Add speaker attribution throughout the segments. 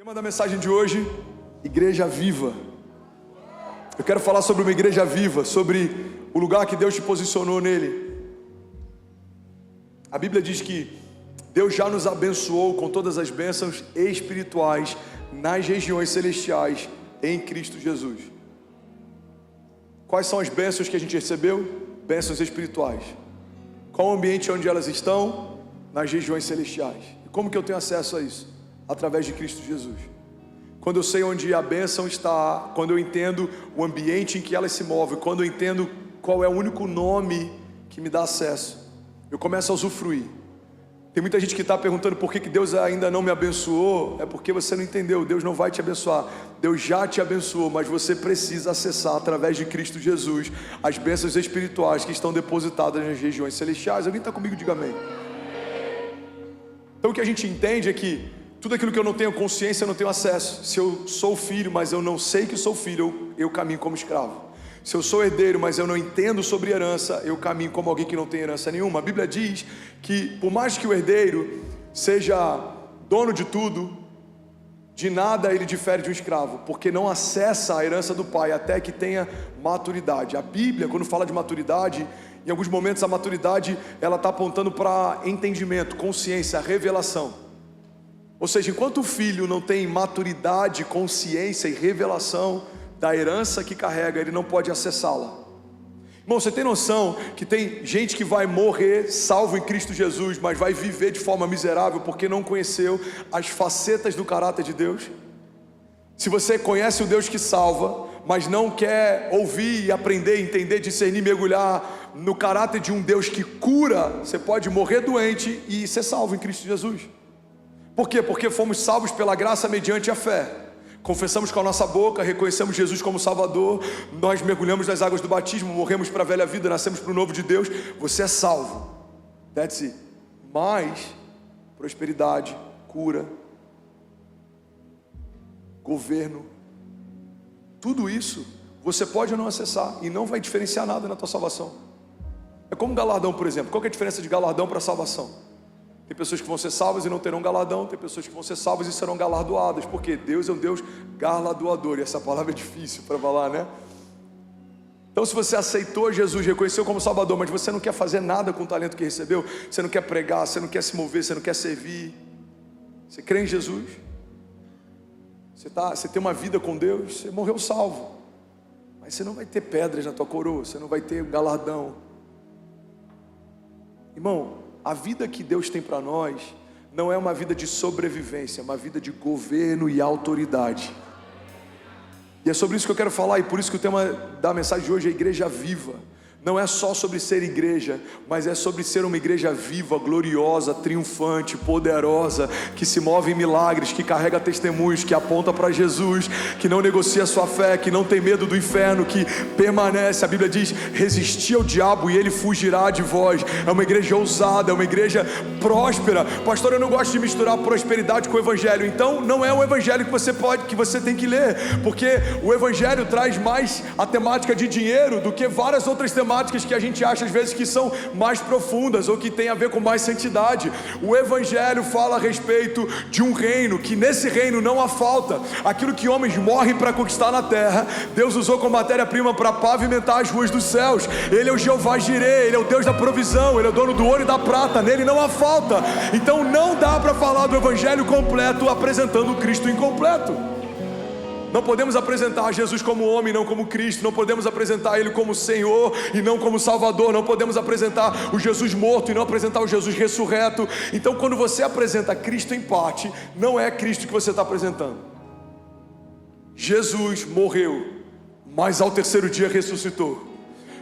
Speaker 1: Tema da mensagem de hoje, Igreja Viva. Eu quero falar sobre uma igreja viva, sobre o lugar que Deus te posicionou nele. A Bíblia diz que Deus já nos abençoou com todas as bênçãos espirituais nas regiões celestiais em Cristo Jesus. Quais são as bênçãos que a gente recebeu? Bênçãos espirituais. Qual o ambiente onde elas estão? Nas regiões celestiais. E como que eu tenho acesso a isso? Através de Cristo Jesus. Quando eu sei onde a bênção está, quando eu entendo o ambiente em que ela se move, quando eu entendo qual é o único nome que me dá acesso, eu começo a usufruir. Tem muita gente que está perguntando por que Deus ainda não me abençoou. É porque você não entendeu. Deus não vai te abençoar. Deus já te abençoou, mas você precisa acessar através de Cristo Jesus as bênçãos espirituais que estão depositadas nas regiões celestiais. Alguém está comigo? Diga amém. Então o que a gente entende é que tudo aquilo que eu não tenho consciência, eu não tenho acesso. Se eu sou filho, mas eu não sei que sou filho, eu caminho como escravo. Se eu sou herdeiro, mas eu não entendo sobre herança, eu caminho como alguém que não tem herança nenhuma. A Bíblia diz que por mais que o herdeiro seja dono de tudo, de nada ele difere de um escravo, porque não acessa a herança do pai até que tenha maturidade. A Bíblia, quando fala de maturidade, em alguns momentos a maturidade ela está apontando para entendimento, consciência, revelação. Ou seja, enquanto o filho não tem maturidade, consciência e revelação da herança que carrega, ele não pode acessá-la. Irmão, você tem noção que tem gente que vai morrer salvo em Cristo Jesus, mas vai viver de forma miserável porque não conheceu as facetas do caráter de Deus? Se você conhece o Deus que salva, mas não quer ouvir, aprender, entender, discernir, mergulhar no caráter de um Deus que cura, você pode morrer doente e ser salvo em Cristo Jesus. Por quê? Porque fomos salvos pela graça mediante a fé. Confessamos com a nossa boca, reconhecemos Jesus como Salvador, nós mergulhamos nas águas do batismo, morremos para a velha vida, nascemos para o novo de Deus. Você é salvo. That's it. Mas prosperidade, cura, governo, tudo isso você pode ou não acessar e não vai diferenciar nada na tua salvação. É como galardão, por exemplo. Qual que é a diferença de galardão para salvação? Tem pessoas que vão ser salvas e não terão galardão. Tem pessoas que vão ser salvas e serão galardoadas. Porque Deus é um Deus galardoador. E essa palavra é difícil para falar, né? Então se você aceitou Jesus, reconheceu como Salvador, mas você não quer fazer nada com o talento que recebeu, você não quer pregar, você não quer se mover, você não quer servir, você crê em Jesus, você tem uma vida com Deus, você morreu salvo. Mas você não vai ter pedras na tua coroa, você não vai ter galardão. Irmão, a vida que Deus tem para nós não é uma vida de sobrevivência, é uma vida de governo e autoridade. E é sobre isso que eu quero falar, e por isso que o tema da mensagem de hoje é Igreja Viva. Não é só sobre ser igreja, mas é sobre ser uma igreja viva, gloriosa, triunfante, poderosa, que se move em milagres, que carrega testemunhos, que aponta para Jesus, que não negocia a sua fé, que não tem medo do inferno, que permanece. A Bíblia diz: resistir ao diabo e ele fugirá de vós. É uma igreja ousada, é uma igreja próspera. Pastor, eu não gosto de misturar prosperidade com o evangelho. Então não é o evangelho que você tem que ler, porque o evangelho traz mais a temática de dinheiro do que várias outras temáticas que a gente acha às vezes que são mais profundas ou que tem a ver com mais santidade. O evangelho fala a respeito de um reino, que nesse reino não há falta. Aquilo que homens morrem para conquistar na terra, Deus usou como matéria-prima para pavimentar as ruas dos céus. Ele é o Jeová Jireh, Ele é o Deus da provisão, Ele é o dono do ouro e da prata, nele não há falta. Então não dá para falar do evangelho completo apresentando o Cristo incompleto. Não podemos apresentar Jesus como homem, não como Cristo. Não podemos apresentar Ele como Senhor e não como Salvador. Não podemos apresentar o Jesus morto e não apresentar o Jesus ressurreto. Então quando você apresenta Cristo em parte, não é Cristo que você está apresentando. Jesus morreu, mas ao terceiro dia ressuscitou.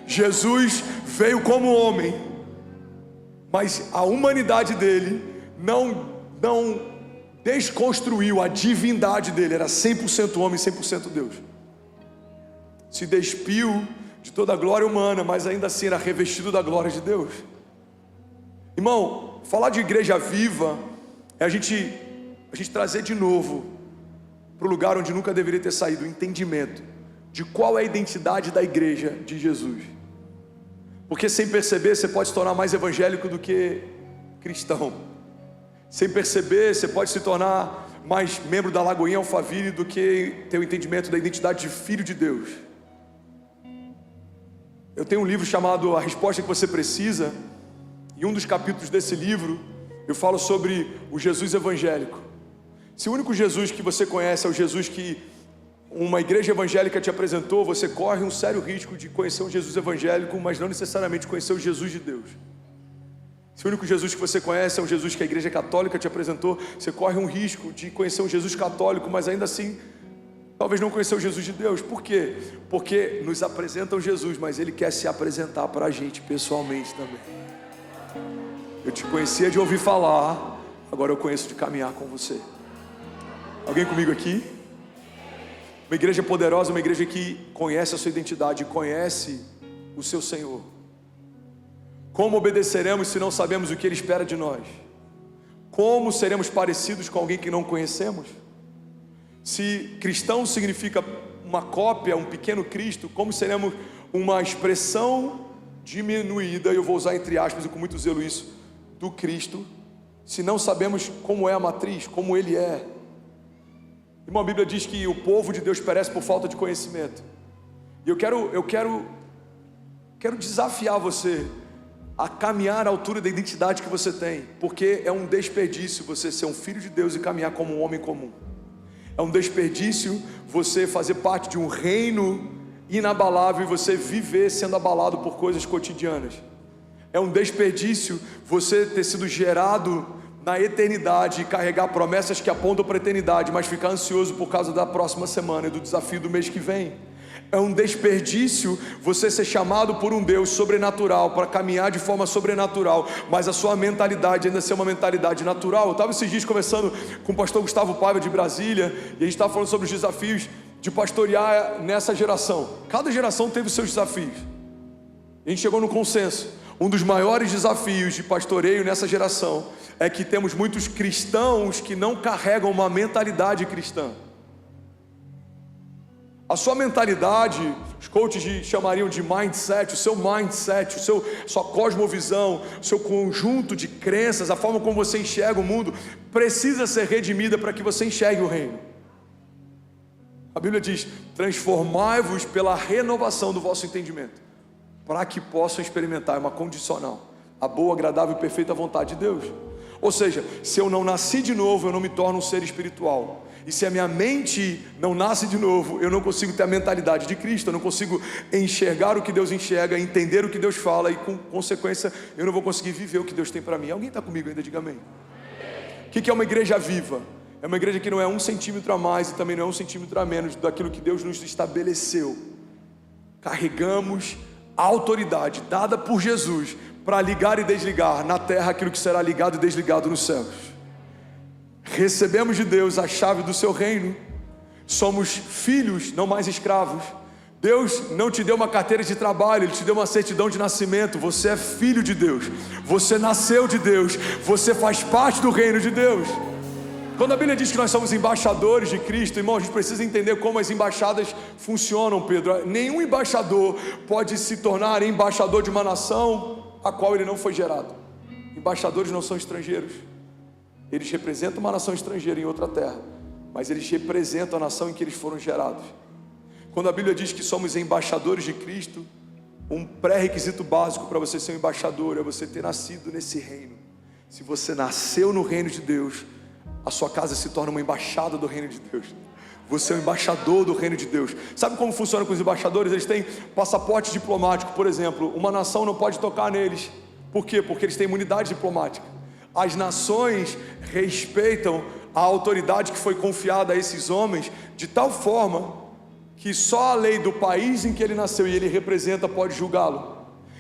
Speaker 1: Jesus veio como homem, mas a humanidade dele não desconstruiu a divindade dele. Era 100% homem, 100% Deus. Se despiu de toda a glória humana, mas ainda assim era revestido da glória de Deus. Irmão, falar de igreja viva é a gente trazer de novo para o lugar onde nunca deveria ter saído, o entendimento de qual é a identidade da igreja de Jesus. Porque sem perceber você pode se tornar mais evangélico do que cristão. Sem perceber, você pode se tornar mais membro da Lagoinha Alphaville do que ter o entendimento da identidade de filho de Deus. Eu tenho um livro chamado A Resposta que Você Precisa, e um dos capítulos desse livro eu falo sobre o Jesus evangélico. Se o único Jesus que você conhece é o Jesus que uma igreja evangélica te apresentou, você corre um sério risco de conhecer um Jesus evangélico, mas não necessariamente conhecer o Jesus de Deus. Se o único Jesus que você conhece é um Jesus que a igreja católica te apresentou, você corre um risco de conhecer um Jesus católico, mas ainda assim, talvez não conhecer o Jesus de Deus. Por quê? Porque nos apresentam Jesus, mas Ele quer se apresentar para a gente pessoalmente também. Eu te conhecia de ouvir falar, agora eu conheço de caminhar com você. Alguém comigo aqui? Uma igreja poderosa, uma igreja que conhece a sua identidade, conhece o seu Senhor. Como obedeceremos se não sabemos o que Ele espera de nós? Como seremos parecidos com alguém que não conhecemos? Se cristão significa uma cópia, um pequeno Cristo, como seremos uma expressão diminuída, eu vou usar entre aspas e com muito zelo isso, do Cristo, se não sabemos como é a matriz, como Ele é? Irmão, a Bíblia diz que o povo de Deus perece por falta de conhecimento. E eu quero desafiar você a caminhar à altura da identidade que você tem, porque é um desperdício você ser um filho de Deus e caminhar como um homem comum. É um desperdício você fazer parte de um reino inabalável e você viver sendo abalado por coisas cotidianas. É um desperdício você ter sido gerado na eternidade e carregar promessas que apontam para a eternidade, mas ficar ansioso por causa da próxima semana e do desafio do mês que vem. É um desperdício você ser chamado por um Deus sobrenatural para caminhar de forma sobrenatural, mas a sua mentalidade ainda ser uma mentalidade natural. Eu estava esses dias conversando com o pastor Gustavo Paiva de Brasília, e a gente estava falando sobre os desafios de pastorear nessa geração. Cada geração teve os seus desafios. A gente chegou no consenso. Um dos maiores desafios de pastoreio nessa geração é que temos muitos cristãos que não carregam uma mentalidade cristã. A sua mentalidade, os coaches chamariam de mindset, o seu mindset, sua cosmovisão, o seu conjunto de crenças, a forma como você enxerga o mundo, precisa ser redimida para que você enxergue o reino. A Bíblia diz: transformai-vos pela renovação do vosso entendimento, para que possam experimentar, é uma condicional, a boa, agradável e perfeita vontade de Deus. Ou seja, se eu não nasci de novo, eu não me torno um ser espiritual. E se a minha mente não nasce de novo, eu não consigo ter a mentalidade de Cristo, eu não consigo enxergar o que Deus enxerga, entender o que Deus fala, e com consequência, eu não vou conseguir viver o que Deus tem para mim. Alguém está comigo ainda? Diga amém. O que é uma igreja viva? É uma igreja que não é 1 centímetro a mais e também não é 1 centímetro a menos daquilo que Deus nos estabeleceu. Carregamos a autoridade dada por Jesus para ligar e desligar na terra aquilo que será ligado e desligado nos céus. Recebemos de Deus a chave do seu reino. Somos filhos, não mais escravos. Deus não te deu uma carteira de trabalho, Ele te deu uma certidão de nascimento. Você é filho de Deus, você nasceu de Deus, você faz parte do reino de Deus. Quando a Bíblia diz que nós somos embaixadores de Cristo, irmão, a gente precisa entender como as embaixadas funcionam, Pedro. Nenhum embaixador pode se tornar embaixador de uma nação a qual ele não foi gerado. Embaixadores não são estrangeiros. Eles representam uma nação estrangeira em outra terra, mas eles representam a nação em que eles foram gerados. Quando a Bíblia diz que somos embaixadores de Cristo, um pré-requisito básico para você ser um embaixador é você ter nascido nesse reino. Se você nasceu no reino de Deus, a sua casa se torna uma embaixada do reino de Deus. Você é um embaixador do reino de Deus. Sabe como funciona com os embaixadores? Eles têm passaporte diplomático, por exemplo. Uma nação não pode tocar neles. Por quê? Porque eles têm imunidade diplomática. As nações respeitam a autoridade que foi confiada a esses homens de tal forma que só a lei do país em que ele nasceu e ele representa pode julgá-lo.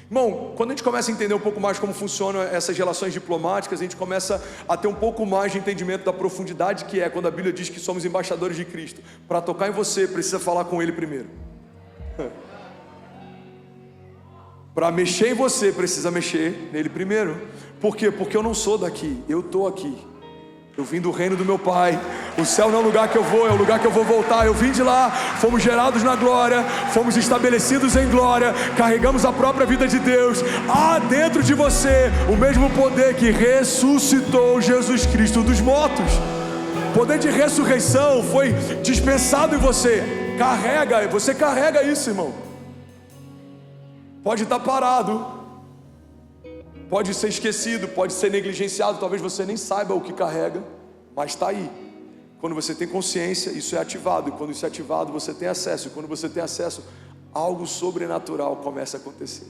Speaker 1: Irmão, quando a gente começa a entender um pouco mais como funcionam essas relações diplomáticas, a gente começa a ter um pouco mais de entendimento da profundidade que é quando a Bíblia diz que somos embaixadores de Cristo. Para tocar em você, precisa falar com Ele primeiro. Para mexer em você, precisa mexer nele primeiro. Por quê? Porque eu não sou daqui, eu estou aqui. Eu vim do reino do meu Pai. O céu não é o lugar que eu vou, é o lugar que eu vou voltar. Eu vim de lá, fomos gerados na glória, fomos estabelecidos em glória, carregamos a própria vida de Deus. Há dentro de você o mesmo poder que ressuscitou Jesus Cristo dos mortos. poder de ressurreição foi dispensado em você. Você carrega isso, irmão. Pode estar parado, pode ser esquecido, pode ser negligenciado, talvez você nem saiba o que carrega, mas está aí. Quando você tem consciência, isso é ativado, e quando isso é ativado, você tem acesso, e quando você tem acesso, algo sobrenatural começa a acontecer.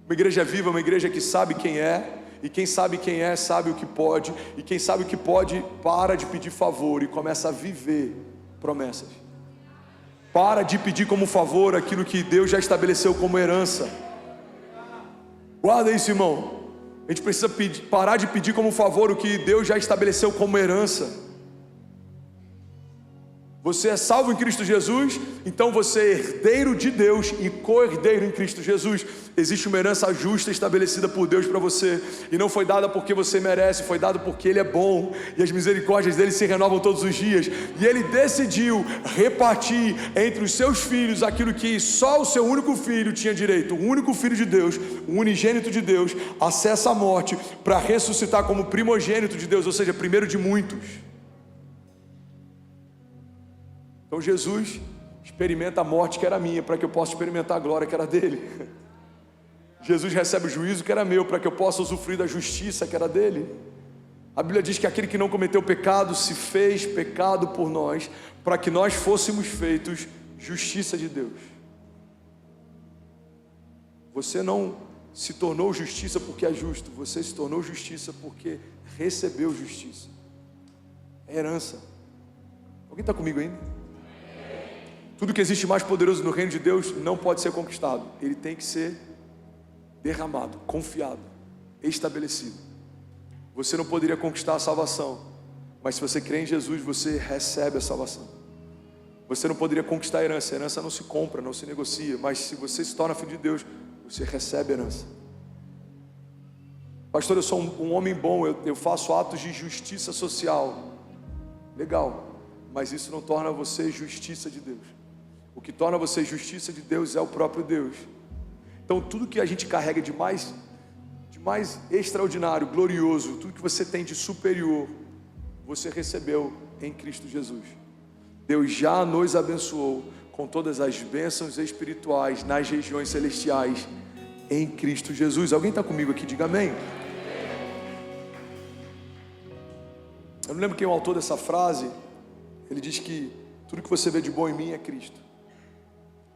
Speaker 1: Uma igreja viva, uma igreja que sabe quem é, e quem sabe quem é, sabe o que pode, e quem sabe o que pode, para de pedir favor e começa a viver promessas. Para de pedir como favor aquilo que Deus já estabeleceu como herança. Guarda isso, irmão. A gente precisa parar de pedir como favor o que Deus já estabeleceu como herança. Você é salvo em Cristo Jesus, então você é herdeiro de Deus e co-herdeiro em Cristo Jesus. Existe uma herança justa estabelecida por Deus para você, e não foi dada porque você merece, foi dada porque Ele é bom, e as misericórdias dEle se renovam todos os dias, e Ele decidiu repartir entre os seus filhos aquilo que só o seu único filho tinha direito. O único filho de Deus, o unigênito de Deus, acessa a morte para ressuscitar como primogênito de Deus, ou seja, primeiro de muitos. Então Jesus experimenta a morte que era minha, para que eu possa experimentar a glória que era dele. Jesus recebe o juízo que era meu, para que eu possa usufruir da justiça que era dele. A Bíblia diz que aquele que não cometeu pecado se fez pecado por nós, para que nós fôssemos feitos justiça de Deus. Você não se tornou justiça porque é justo, você se tornou justiça porque recebeu justiça. É herança. Alguém está comigo ainda? Tudo que existe mais poderoso no reino de Deus não pode ser conquistado. Ele tem que ser derramado, confiado, estabelecido. Você não poderia conquistar a salvação, mas se você crê em Jesus, você recebe a salvação. Você não poderia conquistar a herança não se compra, não se negocia, mas se você se torna filho de Deus, você recebe a herança. Pastor, eu sou um homem bom, eu faço atos de justiça social. Legal, mas isso não torna você justiça de Deus. O que torna você justiça de Deus é o próprio Deus. Então tudo que a gente carrega de mais extraordinário, glorioso, tudo que você tem de superior, você recebeu em Cristo Jesus. Deus já nos abençoou com todas as bênçãos espirituais nas regiões celestiais em Cristo Jesus. Alguém está comigo aqui? Diga amém. Eu não lembro quem é o autor dessa frase. Ele diz que tudo que você vê de bom em mim é Cristo,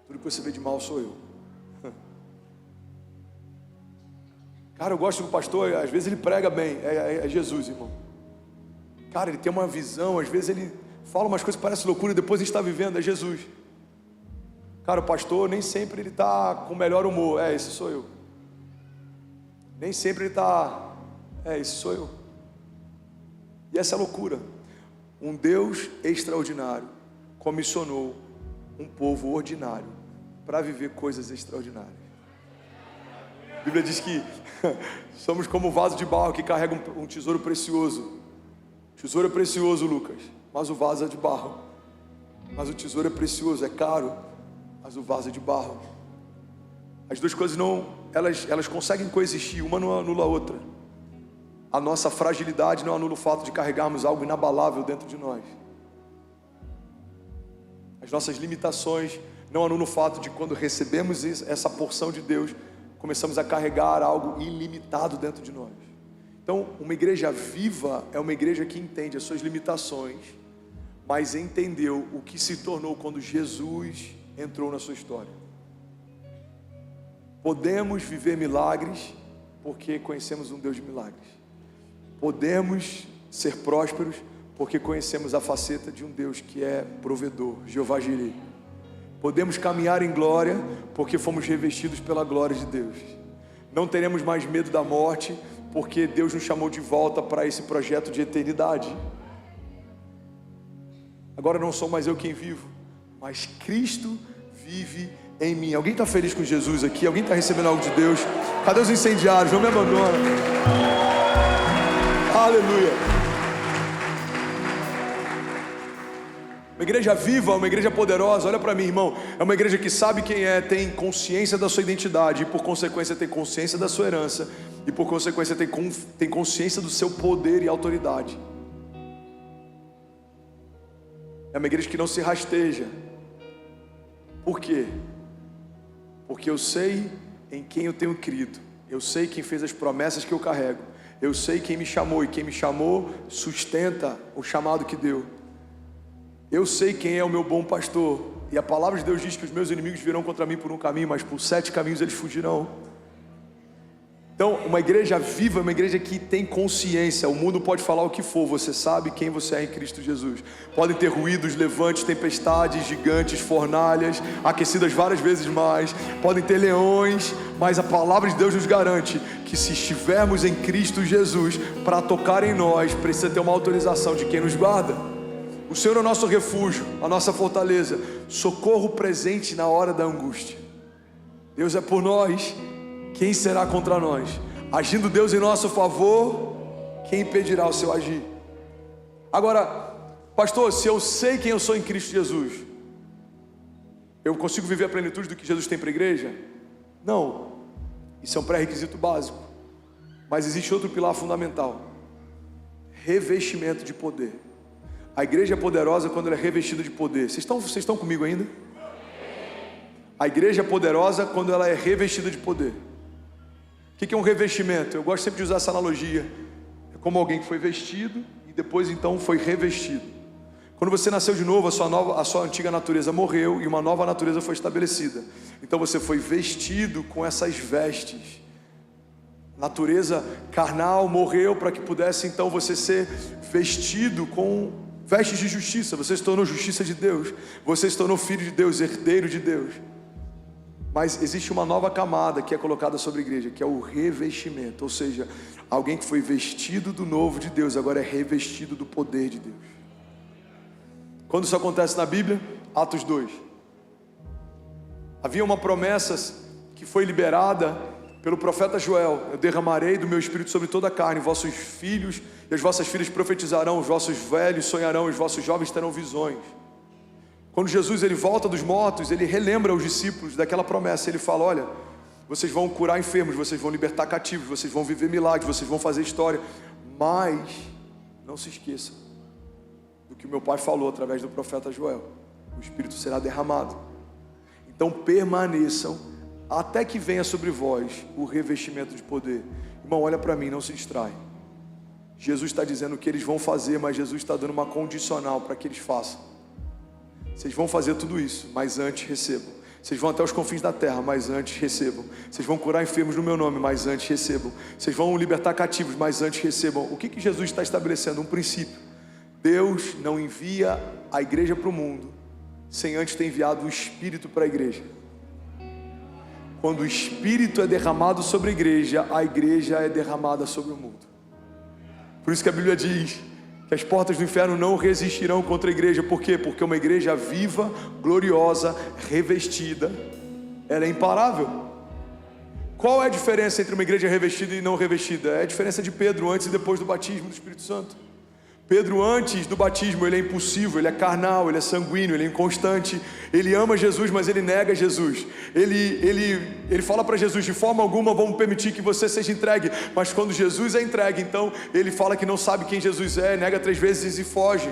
Speaker 1: tudo que você vê de mal sou eu. Cara, eu gosto do pastor, às vezes ele prega bem, é Jesus, irmão. Cara, ele tem uma visão, às vezes ele fala umas coisas que parecem loucura, depois a gente está vivendo, é Jesus. Cara, o pastor nem sempre ele está com o melhor humor, esse sou eu. Nem sempre ele está, esse sou eu. E essa é a loucura. Um Deus extraordinário comissionou um povo ordinário para viver coisas extraordinárias. A Bíblia diz que somos como um vaso de barro que carrega um tesouro precioso. O tesouro é precioso, Lucas, mas o vaso é de barro. Mas o tesouro é precioso, é caro, mas o vaso é de barro. As duas coisas elas conseguem coexistir, uma não anula a outra. A nossa fragilidade não anula o fato de carregarmos algo inabalável dentro de nós. As nossas limitações não anulam o fato de quando recebemos essa porção de Deus, começamos a carregar algo ilimitado dentro de nós. Então, uma igreja viva é uma igreja que entende as suas limitações, mas entendeu o que se tornou quando Jesus entrou na sua história. Podemos viver milagres porque conhecemos um Deus de milagres. Podemos ser prósperos porque conhecemos a faceta de um Deus que é provedor, Jeová Jireh. Podemos caminhar em glória porque fomos revestidos pela glória de Deus. Não teremos mais medo da morte porque Deus nos chamou de volta para esse projeto de eternidade. Agora não sou mais eu quem vivo, mas Cristo vive em mim. Alguém está feliz com Jesus aqui? Alguém está recebendo algo de Deus? Cadê os incendiários? Não me abandona. Aleluia. Uma igreja viva, uma igreja poderosa, olha para mim, irmão, é uma igreja que sabe quem é, tem consciência da sua identidade e por consequência tem consciência da sua herança e por consequência tem consciência do seu poder e autoridade. É uma igreja que não se rasteja. Por quê? Porque eu sei em quem eu tenho crido, eu sei quem fez as promessas que eu carrego, eu sei quem me chamou, e quem me chamou sustenta o chamado que deu. Eu sei quem é o meu bom pastor, e a palavra de Deus diz que os meus inimigos virão contra mim por um caminho, mas por 7 caminhos eles fugirão. Então, uma igreja viva é uma igreja que tem consciência. O mundo pode falar o que for, você sabe quem você é em Cristo Jesus. Podem ter ruídos, levantes, tempestades, gigantes, fornalhas, aquecidas várias vezes mais. Podem ter leões, mas a palavra de Deus nos garante que se estivermos em Cristo Jesus, para tocar em nós, precisa ter uma autorização de quem nos guarda. O Senhor é o nosso refúgio, a nossa fortaleza, socorro presente na hora da angústia. Deus é por nós, quem será contra nós? Agindo Deus em nosso favor, quem impedirá o seu agir? Agora, pastor, se eu sei quem eu sou em Cristo Jesus, eu consigo viver a plenitude do que Jesus tem para a igreja? Não, isso é um pré-requisito básico. Mas existe outro pilar fundamental: revestimento de poder. A igreja é poderosa quando ela é revestida de poder. Vocês estão comigo ainda? A igreja é poderosa quando ela é revestida de poder. O que é um revestimento? Eu gosto sempre de usar essa analogia. É como alguém que foi vestido e depois então foi revestido. Quando você nasceu de novo, a sua antiga natureza morreu e uma nova natureza foi estabelecida. Então você foi vestido com essas vestes. Natureza carnal morreu para que pudesse então você ser vestido com vestes de justiça. Você se tornou justiça de Deus. Você se tornou filho de Deus, herdeiro de Deus. Mas existe uma nova camada que é colocada sobre a igreja, que é o revestimento. Ou seja, alguém que foi vestido do novo de Deus, agora é revestido do poder de Deus. Quando isso acontece na Bíblia? Atos 2. Havia uma promessa que foi liberada pelo profeta Joel: eu derramarei do meu espírito sobre toda a carne, vossos filhos e as vossas filhas profetizarão, os vossos velhos sonharão, os vossos jovens terão visões. Quando Jesus ele volta dos mortos, ele relembra os discípulos daquela promessa. Ele fala: olha, vocês vão curar enfermos, vocês vão libertar cativos, vocês vão viver milagres, vocês vão fazer história, mas não se esqueçam do que o meu pai falou através do profeta Joel: o Espírito será derramado. Então permaneçam até que venha sobre vós o revestimento de poder. Irmão, olha para mim, não se distrai. Jesus está dizendo o que eles vão fazer, mas Jesus está dando uma condicional para que eles façam. Vocês vão fazer tudo isso, mas antes recebam. Vocês vão até os confins da terra, mas antes recebam. Vocês vão curar enfermos no meu nome, mas antes recebam. Vocês vão libertar cativos, mas antes recebam. O que Jesus está estabelecendo? Um princípio. Deus não envia a igreja para o mundo sem antes ter enviado o Espírito para a igreja. Quando o Espírito é derramado sobre a igreja é derramada sobre o mundo. Por isso que a Bíblia diz que as portas do inferno não resistirão contra a igreja. Por quê? Porque uma igreja viva, gloriosa, revestida, ela é imparável. Qual é a diferença entre uma igreja revestida e não revestida? É a diferença de Pedro antes e depois do batismo do Espírito Santo. Pedro antes do batismo, ele é impulsivo, ele é carnal, ele é sanguíneo, ele é inconstante. Ele ama Jesus, mas ele nega Jesus. Ele fala para Jesus: de forma alguma vamos permitir que você seja entregue. Mas quando Jesus é entregue, então ele fala que não sabe quem Jesus é, nega 3 vezes e foge.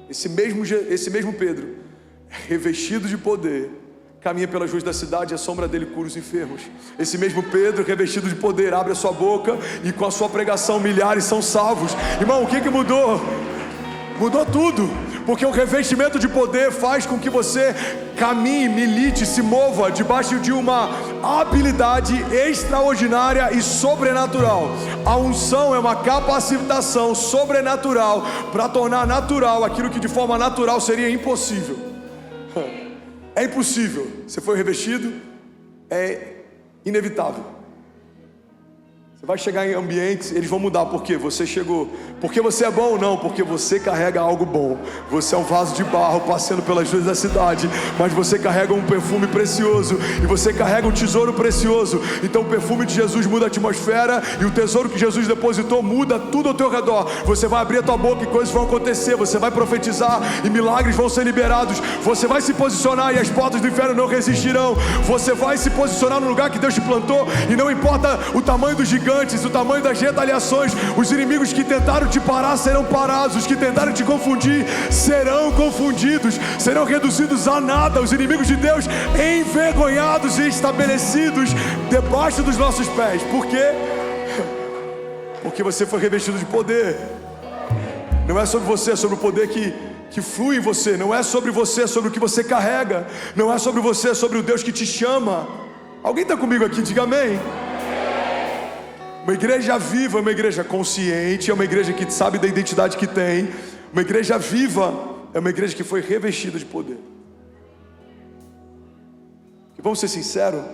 Speaker 1: Esse mesmo Pedro, revestido de poder, caminha pelas ruas da cidade e a sombra dele cura os enfermos. Esse mesmo Pedro, revestido de poder, abre a sua boca e com a sua pregação milhares são salvos. Irmão, o que mudou? Mudou tudo, porque o revestimento de poder faz com que você caminhe, milite, se mova debaixo de uma habilidade extraordinária e sobrenatural. A unção é uma capacitação sobrenatural para tornar natural aquilo que de forma natural seria impossível. É impossível. Você foi revestido, é inevitável. Você vai chegar em ambientes, eles vão mudar. Por quê? Você chegou. Porque você é bom ou não? Porque você carrega algo bom. Você é um vaso de barro passeando pelas ruas da cidade, mas você carrega um perfume precioso, e você carrega um tesouro precioso. Então o perfume de Jesus muda a atmosfera, e o tesouro que Jesus depositou muda tudo ao teu redor. Você vai abrir a tua boca e coisas vão acontecer. Você vai profetizar e milagres vão ser liberados. Você vai se posicionar e as portas do inferno não resistirão. Você vai se posicionar no lugar que Deus te plantou, e não importa o tamanho do gigante, gigantes, o tamanho das retaliações. Os inimigos que tentaram te parar serão parados, os que tentaram te confundir serão confundidos, serão reduzidos a nada. Os inimigos de Deus envergonhados e estabelecidos debaixo dos nossos pés. Por quê? Porque você foi revestido de poder. Não é sobre você, é sobre o poder que flui em você. Não é sobre você, é sobre o que você carrega. Não é sobre você, é sobre o Deus que te chama. Alguém está comigo aqui? Diga amém. Uma igreja viva é uma igreja consciente, é uma igreja que sabe da identidade que tem. Uma igreja viva é uma igreja que foi revestida de poder. E vamos ser sinceros,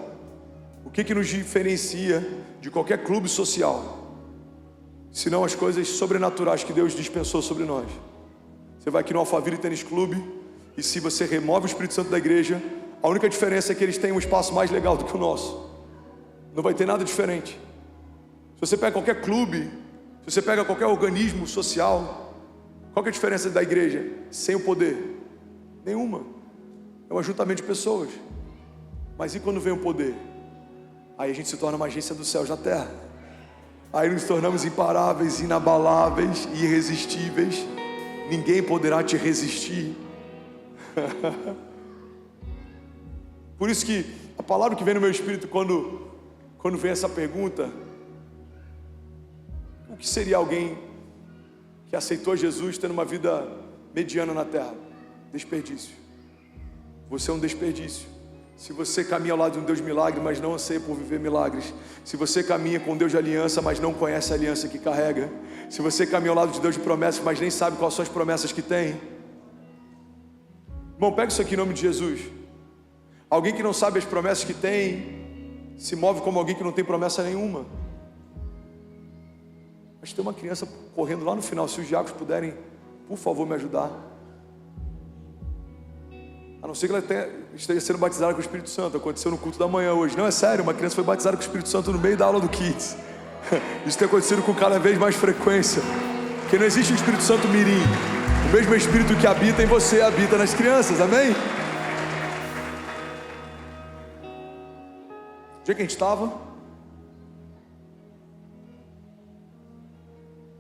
Speaker 1: o que nos diferencia de qualquer clube social, senão as coisas sobrenaturais que Deus dispensou sobre nós? Você vai aqui no Alphaville Tênis Clube, e se você remove o Espírito Santo da igreja, a única diferença é que eles têm um espaço mais legal do que o nosso. Não vai ter nada diferente. Se você pega qualquer clube, se você pega qualquer organismo social, qual que é a diferença da igreja sem o poder? Nenhuma. É um ajuntamento de pessoas. Mas e quando vem o poder? Aí a gente se torna uma agência dos céus na terra. Aí nos tornamos imparáveis, inabaláveis e irresistíveis. Ninguém poderá te resistir. Por isso que a palavra que vem no meu espírito quando vem essa pergunta: o que seria alguém que aceitou Jesus tendo uma vida mediana na terra? Desperdício. Você é um desperdício. Se você caminha ao lado de um Deus de milagre, mas não anseia por viver milagres. Se você caminha com um Deus de aliança, mas não conhece a aliança que carrega. Se você caminha ao lado de Deus de promessas, mas nem sabe quais são as promessas que tem. Irmão, pega isso aqui em nome de Jesus. Alguém que não sabe as promessas que tem, se move como alguém que não tem promessa nenhuma. Mas tem uma criança correndo lá no final. Se os diáconos puderem, por favor, me ajudar. A não ser que ela esteja sendo batizada com o Espírito Santo. Aconteceu no culto da manhã hoje. Não, é sério, uma criança foi batizada com o Espírito Santo no meio da aula do Kids. Isso tem acontecido com cada vez mais frequência. Porque não existe o Espírito Santo mirim. O mesmo Espírito que habita em você habita nas crianças, amém? O dia que a gente estava?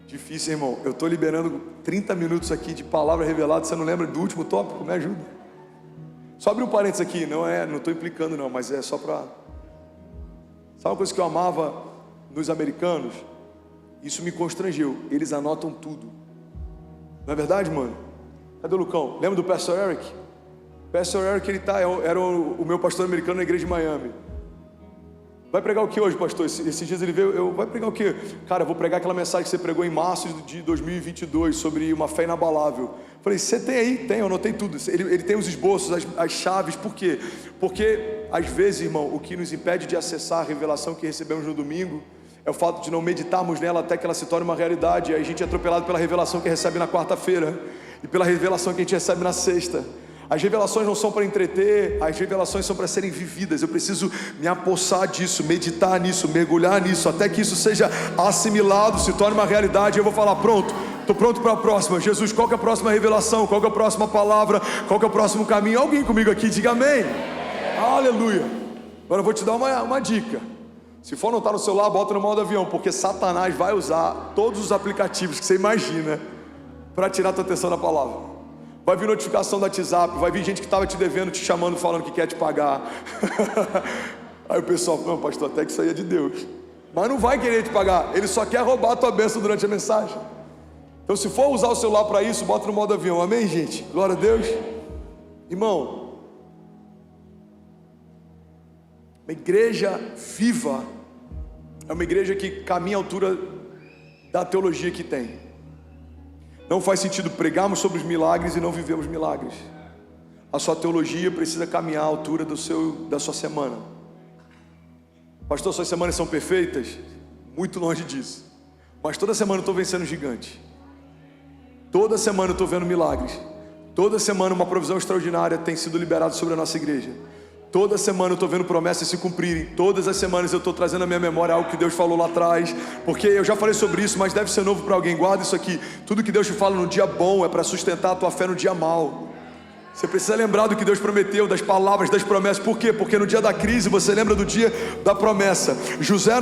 Speaker 1: Difícil, irmão. Eu estou liberando 30 minutos aqui de palavra revelada. Você não lembra do último tópico? Me ajuda. Só abrir um parênteses aqui. Não estou implicando não, mas é só para... Sabe uma coisa que eu amava nos americanos? Isso me constrangeu. Eles anotam tudo. Não é verdade, mano? Cadê o Lucão? Lembra do Pastor Eric? Pastor Eric, ele era o meu pastor americano na igreja de Miami. Vai pregar o que hoje, pastor? Esses dias ele veio, vai pregar o que? Cara, eu vou pregar aquela mensagem que você pregou em março de 2022, sobre uma fé inabalável. Falei, você tem aí? Tem, eu anotei tudo. Ele tem os esboços, as chaves, por quê? Porque, às vezes, irmão, o que nos impede de acessar a revelação que recebemos no domingo, é o fato de não meditarmos nela até que ela se torne uma realidade. E aí a gente é atropelado pela revelação que recebe na quarta-feira, e pela revelação que a gente recebe na sexta. As revelações não são para entreter, as revelações são para serem vividas. Eu preciso me apossar disso, meditar nisso, mergulhar nisso, até que isso seja assimilado, se torne uma realidade. Eu vou falar, pronto, estou pronto para a próxima. Jesus, qual que é a próxima revelação? Qual que é a próxima palavra? Qual que é o próximo caminho? Alguém comigo aqui, diga amém. Aleluia. Agora eu vou te dar uma dica. Se for anotar no celular, bota no modo avião, porque Satanás vai usar todos os aplicativos que você imagina para tirar a tua atenção da palavra. Vai vir notificação do WhatsApp, vai vir gente que estava te devendo, te chamando, falando que quer te pagar. Aí o pessoal, não, pastor, até que isso aí é de Deus. Mas não vai querer te pagar, ele só quer roubar a tua bênção durante a mensagem. Então se for usar o celular para isso, bota no modo avião, amém, gente? Glória a Deus. Irmão, uma igreja viva é uma igreja que caminha à altura da teologia que tem. Não faz sentido pregarmos sobre os milagres e não vivemos milagres. A sua teologia precisa caminhar à altura da sua semana. Pastor, suas semanas são perfeitas? Muito longe disso. Mas toda semana eu estou vencendo gigante. Toda semana eu estou vendo milagres. Toda semana uma provisão extraordinária tem sido liberada sobre a nossa igreja. Toda semana eu estou vendo promessas se cumprirem. Todas as semanas eu estou trazendo à minha memória algo que Deus falou lá atrás. Porque eu já falei sobre isso, mas deve ser novo para alguém. Guarda isso aqui. Tudo que Deus te fala no dia bom é para sustentar a tua fé no dia mau. Você precisa lembrar do que Deus prometeu, das palavras, das promessas. Por quê? Porque no dia da crise você lembra do dia da promessa. José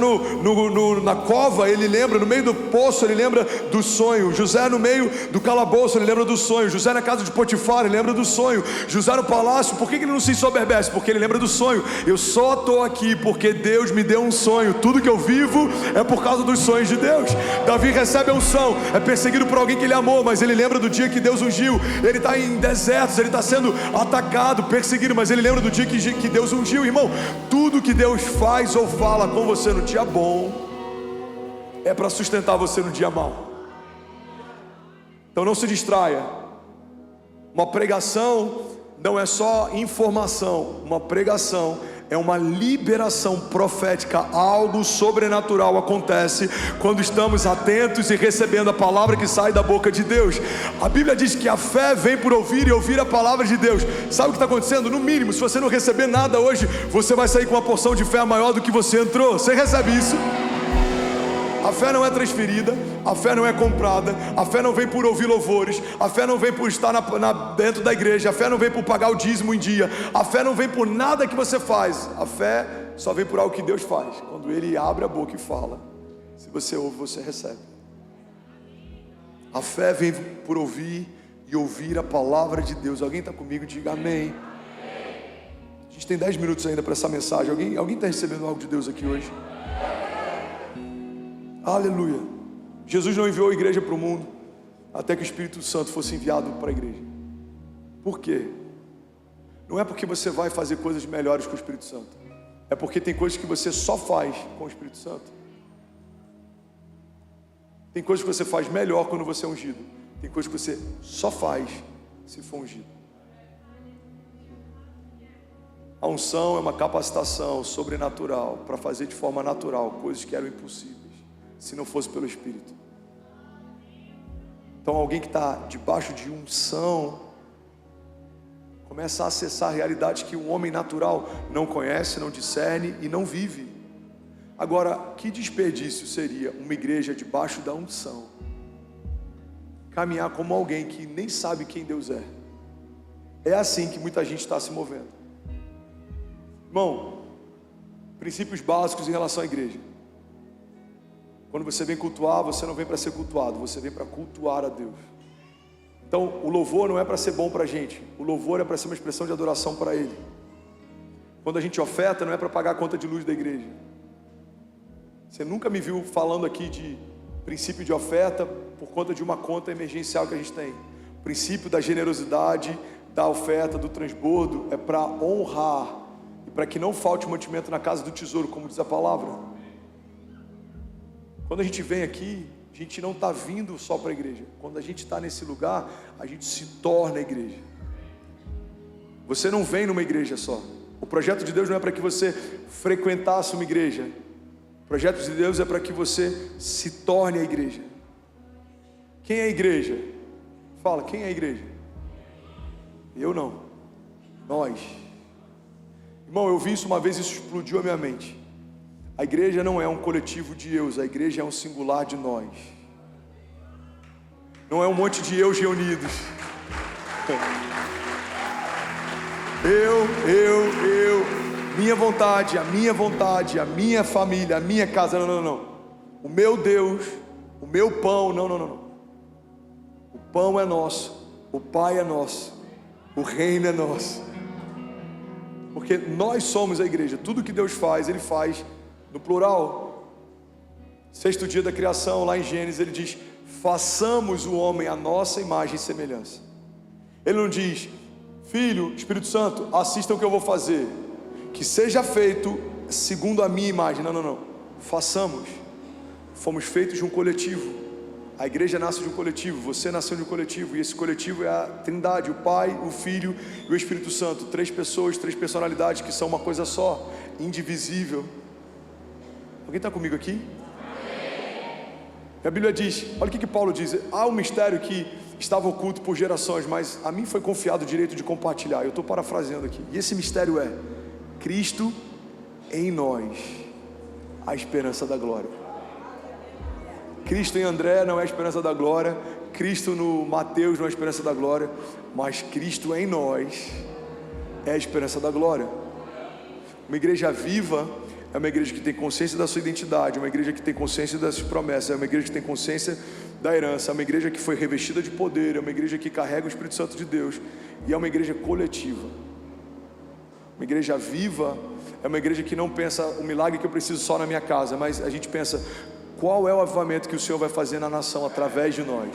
Speaker 1: na cova, ele lembra, no meio do poço ele lembra do sonho. José no meio do calabouço, ele lembra do sonho. José na casa de Potifar, ele lembra do sonho. José no palácio, por que ele não se ensoberbece? Porque ele lembra do sonho. Eu só estou aqui porque Deus me deu um sonho. Tudo que eu vivo é por causa dos sonhos de Deus. Davi recebe a unção, é perseguido por alguém que ele amou, mas ele lembra do dia que Deus ungiu. Ele está em desertos, ele está sendo atacado, perseguido, mas ele lembra do dia que Deus ungiu. Irmão, tudo que Deus faz ou fala com você no dia bom é para sustentar você no dia mau. Então não se distraia. Uma pregação não é só informação, uma pregação é uma liberação profética. Algo sobrenatural acontece quando estamos atentos e recebendo a palavra que sai da boca de Deus. A Bíblia diz que a fé vem por ouvir e ouvir a palavra de Deus. Sabe o que está acontecendo? No mínimo, se você não receber nada hoje, você vai sair com uma porção de fé maior do que você entrou. Você recebe isso? A fé não é transferida, a fé não é comprada, a fé não vem por ouvir louvores, a fé não vem por estar dentro da igreja, a fé não vem por pagar o dízimo em dia, a fé não vem por nada que você faz. A fé só vem por algo que Deus faz. Quando Ele abre a boca e fala, se você ouve, você recebe. A fé vem por ouvir e ouvir a palavra de Deus. Alguém está comigo? Diga amém. A gente tem 10 minutos ainda para essa mensagem. Alguém está recebendo algo de Deus aqui hoje? Aleluia. Jesus não enviou a igreja para o mundo até que o Espírito Santo fosse enviado para a igreja. Por quê? Não é porque você vai fazer coisas melhores com o Espírito Santo, é porque tem coisas que você só faz com o Espírito Santo. Tem coisas que você faz melhor quando você é ungido, tem coisas que você só faz se for ungido. A unção é uma capacitação sobrenatural para fazer de forma natural coisas que eram impossíveis se não fosse pelo Espírito. Então alguém que está debaixo de unção começa a acessar realidades que o homem natural não conhece, não discerne e não vive. Agora, que desperdício seria uma igreja debaixo da unção caminhar como alguém que nem sabe quem Deus é? É assim que muita gente está se movendo. Irmão, princípios básicos em relação à igreja. Quando você vem cultuar, você não vem para ser cultuado, você vem para cultuar a Deus. Então, o louvor não é para ser bom para a gente, o louvor é para ser uma expressão de adoração para Ele. Quando a gente oferta, não é para pagar a conta de luz da igreja. Você nunca me viu falando aqui de princípio de oferta por conta de uma conta emergencial que a gente tem. O princípio da generosidade, da oferta, do transbordo, é para honrar e para que não falte mantimento na casa do tesouro, como diz a palavra. Quando a gente vem aqui, a gente não está vindo só para a igreja. Quando a gente está nesse lugar, a gente se torna a igreja. Você não vem numa igreja só. O projeto de Deus não é para que você frequentasse uma igreja. O projeto de Deus é para que você se torne a igreja. Quem é a igreja? Fala, quem é a igreja? Eu não. Nós. Irmão, eu vi isso uma vez e isso explodiu a minha mente. A igreja não é um coletivo de eus, a igreja é um singular de nós. Não é um monte de eus reunidos. Eu, minha vontade, a minha família, a minha casa, não. O meu Deus, o meu pão, não. O pão é nosso, o Pai é nosso, o reino é nosso. Porque nós somos a igreja, tudo que Deus faz, Ele faz no plural. Sexto dia da criação, lá em Gênesis, Ele diz: façamos o homem à nossa imagem e semelhança. Ele não diz: Filho, Espírito Santo, assistam o que eu vou fazer, que seja feito segundo a minha imagem. Não. Façamos. Fomos feitos de um coletivo. A igreja nasce de um coletivo, você nasceu de um coletivo, e esse coletivo é a Trindade, o Pai, o Filho e o Espírito Santo. 3 pessoas, 3 personalidades que são uma coisa só, indivisível. Alguém está comigo aqui? E a Bíblia diz, olha o que Paulo diz: há um mistério que estava oculto por gerações, mas a mim foi confiado o direito de compartilhar. Eu estou parafraseando aqui. E esse mistério é Cristo em nós, a esperança da glória. Cristo em André não é a esperança da glória, Cristo no Mateus não é a esperança da glória, mas Cristo em nós é a esperança da glória. Uma igreja viva é uma igreja que tem consciência da sua identidade, uma igreja que tem consciência das suas promessas, é uma igreja que tem consciência da herança, é uma igreja que foi revestida de poder, é uma igreja que carrega o Espírito Santo de Deus, e é uma igreja coletiva. Uma igreja viva é uma igreja que não pensa o milagre que eu preciso só na minha casa, mas a gente pensa, qual é o avivamento que o Senhor vai fazer na nação através de nós?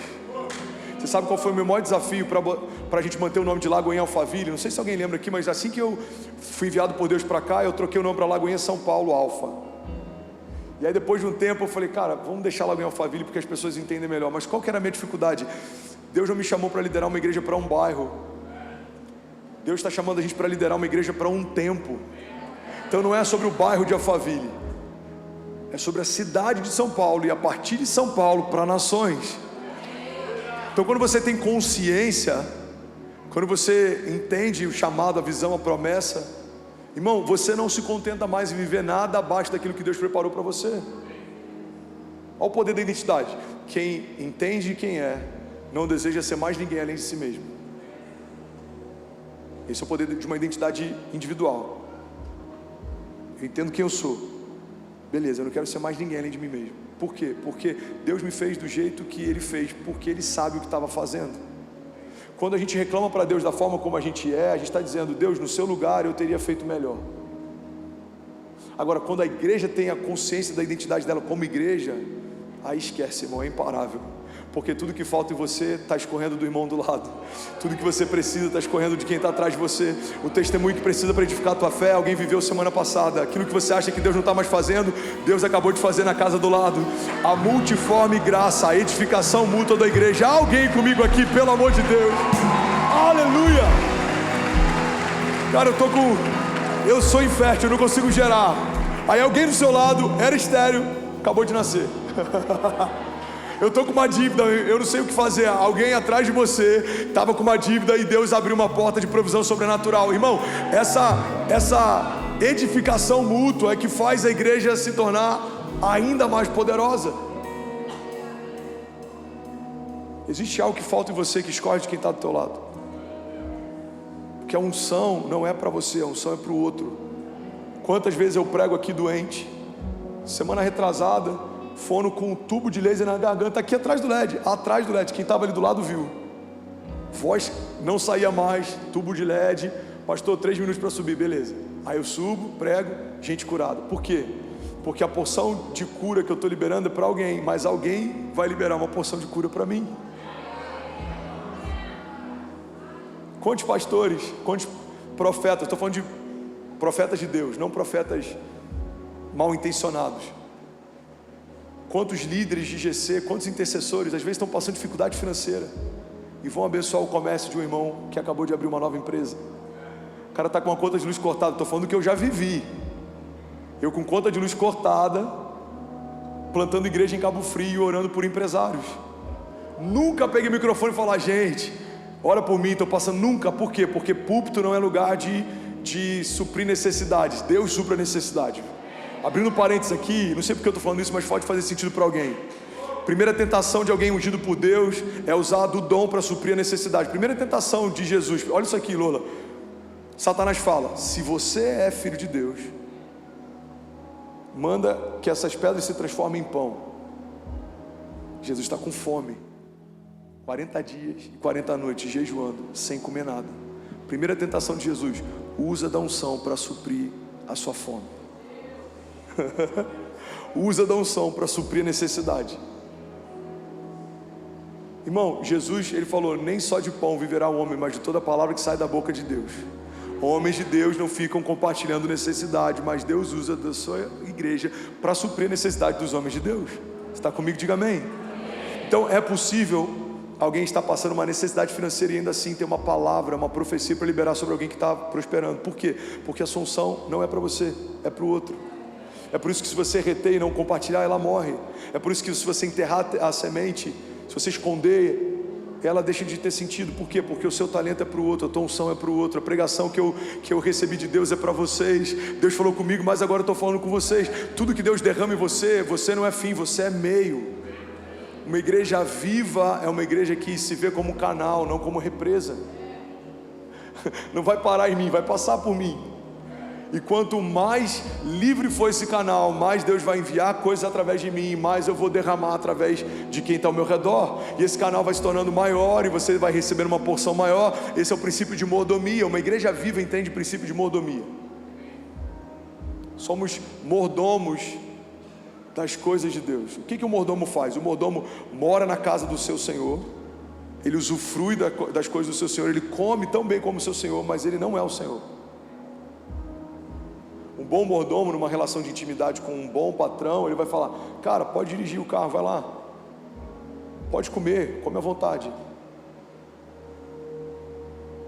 Speaker 1: Você sabe qual foi o meu maior desafio para a gente manter o nome de Lagoinha Alphaville? Não sei se alguém lembra aqui, mas assim que eu fui enviado por Deus para cá, eu troquei o nome para Lagoinha São Paulo Alfa. E aí depois de um tempo eu falei, cara, vamos deixar Lagoinha Alphaville porque as pessoas entendem melhor. Mas qual que era a minha dificuldade? Deus não me chamou para liderar uma igreja para um bairro. Deus está chamando a gente para liderar uma igreja para um tempo. Então não é sobre o bairro de Alphaville, é sobre a cidade de São Paulo, e a partir de São Paulo para nações. Então quando você tem consciência, quando você entende o chamado, a visão, a promessa, irmão, você não se contenta mais em viver nada abaixo daquilo que Deus preparou para você. Olha o poder da identidade. Quem entende quem é, não deseja ser mais ninguém além de si mesmo. Esse é o poder de uma identidade individual. Eu entendo quem eu sou. Beleza, eu não quero ser mais ninguém além de mim mesmo. Por quê? Porque Deus me fez do jeito que Ele fez, porque Ele sabe o que estava fazendo. Quando a gente reclama para Deus da forma como a gente está dizendo, Deus, no seu lugar eu teria feito melhor. Agora, quando a igreja tem a consciência da identidade dela como igreja, aí esquece, irmão, é imparável. Porque tudo que falta em você está escorrendo do irmão do lado. Tudo que você precisa está escorrendo de quem está atrás de você. O testemunho que precisa para edificar a tua fé, alguém viveu semana passada. Aquilo que você acha que Deus não está mais fazendo, Deus acabou de fazer na casa do lado. A multiforme graça, a edificação mútua da igreja. Há alguém comigo aqui, pelo amor de Deus. Aleluia. Cara, eu sou infértil, eu não consigo gerar. Aí alguém do seu lado era estéril, acabou de nascer. Eu estou com uma dívida, eu não sei o que fazer. Alguém atrás de você estava com uma dívida e Deus abriu uma porta de provisão sobrenatural. Irmão, essa edificação mútua é que faz a igreja se tornar ainda mais poderosa. Existe algo que falta em você que escorre de quem está do teu lado. Porque a unção não é para você, a unção é para o outro. Quantas vezes eu prego aqui doente, semana retrasada, fono com um tubo de laser na garganta, aqui atrás do LED, quem estava ali do lado viu, voz não saía mais, tubo de LED, pastor, 3 minutos para subir, beleza, aí eu subo, prego, gente curada. Por quê? Porque a porção de cura que eu estou liberando é para alguém, mas alguém vai liberar uma porção de cura para mim. Quantos pastores, quantos profetas, estou falando de profetas de Deus, não profetas mal intencionados. Quantos líderes de GC, quantos intercessores, às vezes estão passando dificuldade financeira e vão abençoar o comércio de um irmão que acabou de abrir uma nova empresa. O cara está com a conta de luz cortada, estou falando do que eu já vivi. Eu com conta de luz cortada, plantando igreja em Cabo Frio, orando por empresários. Nunca peguei o microfone e falar, gente, ora por mim, estou passando, nunca. Por quê? Porque púlpito não é lugar de suprir necessidades, Deus supre a necessidade. Abrindo parênteses aqui, não sei porque eu estou falando isso, mas pode fazer sentido para alguém. Primeira tentação de alguém ungido por Deus é usar do dom para suprir a necessidade. Primeira tentação de Jesus, olha isso aqui, Lola. Satanás fala, se você é filho de Deus, manda que essas pedras se transformem em pão. Jesus está com fome, 40 dias e 40 noites jejuando, sem comer nada. Primeira tentação de Jesus, usa da unção para suprir a sua fome. Usa da unção para suprir a necessidade. Irmão, Jesus, ele falou, nem só de pão viverá o homem, mas de toda a palavra que sai da boca de Deus. Homens de Deus não ficam compartilhando necessidade, mas Deus usa da sua igreja para suprir a necessidade dos homens de Deus. Você está comigo? Diga amém. Então é possível alguém estar passando uma necessidade financeira e ainda assim ter uma palavra, uma profecia para liberar sobre alguém que está prosperando. Por quê? Porque a sua unção não é para você, é para o outro. É por isso que se você reter e não compartilhar, ela morre. É por isso que se você enterrar a semente, se você esconder, ela deixa de ter sentido. Por quê? Porque o seu talento é para o outro, a tua unção é para o outro. A pregação que eu recebi de Deus é para vocês. Deus falou comigo, mas agora eu estou falando com vocês. Tudo que Deus derrama em você, você não é fim, você é meio. Uma igreja viva é uma igreja que se vê como canal, não como represa. Não vai parar em mim, vai passar por mim. E quanto mais livre for esse canal, mais Deus vai enviar coisas através de mim, mais eu vou derramar através de quem está ao meu redor. E esse canal vai se tornando maior e você vai recebendo uma porção maior. Esse é o princípio de mordomia. Uma igreja viva entende o princípio de mordomia. Somos mordomos das coisas de Deus. O que o mordomo faz? O mordomo mora na casa do seu Senhor, ele usufrui das coisas do seu Senhor, ele come tão bem como o seu Senhor, mas ele não é o Senhor. Um bom mordomo, numa relação de intimidade com um bom patrão, ele vai falar: cara, pode dirigir o carro, vai lá, pode comer, come à vontade.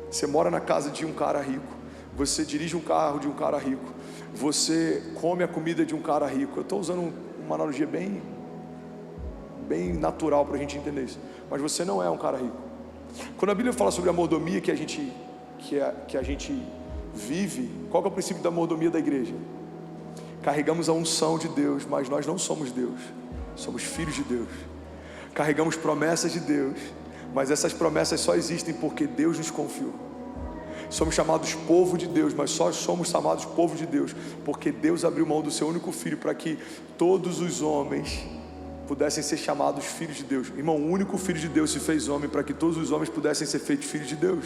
Speaker 1: Você mora na casa de um cara rico, você dirige um carro de um cara rico, você come a comida de um cara rico. Eu estou usando uma analogia bem natural para a gente entender isso, mas você não é um cara rico. Quando a Bíblia fala sobre a mordomia que a gente vive, qual que é o princípio da mordomia da igreja? Carregamos a unção de Deus, mas nós não somos Deus, somos filhos de Deus. Carregamos promessas de Deus, mas essas promessas só existem porque Deus nos confiou. Somos chamados povo de Deus, mas só somos chamados povo de Deus porque Deus abriu mão do seu único filho para que todos os homens pudessem ser chamados filhos de Deus. Irmão, o único filho de Deus se fez homem para que todos os homens pudessem ser feitos filhos de Deus.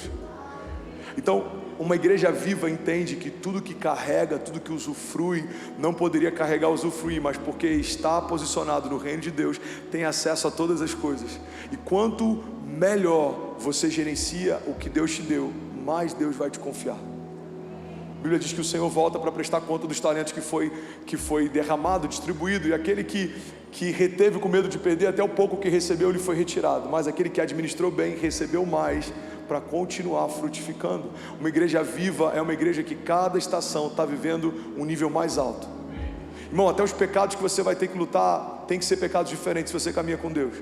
Speaker 1: Então, uma igreja viva entende que tudo que carrega, tudo que usufrui, não poderia carregar usufruir, mas porque está posicionado no reino de Deus, tem acesso a todas as coisas. E quanto melhor você gerencia o que Deus te deu, mais Deus vai te confiar. A Bíblia diz que o Senhor volta para prestar conta dos talentos que foi derramado, distribuído, e aquele que reteve com medo de perder, até o pouco que recebeu lhe foi retirado, mas aquele que administrou bem, recebeu mais, para continuar frutificando. Uma igreja viva é uma igreja que cada estação está vivendo um nível mais alto. Irmão, até os pecados que você vai ter que lutar, tem que ser pecados diferentes se você caminha com Deus.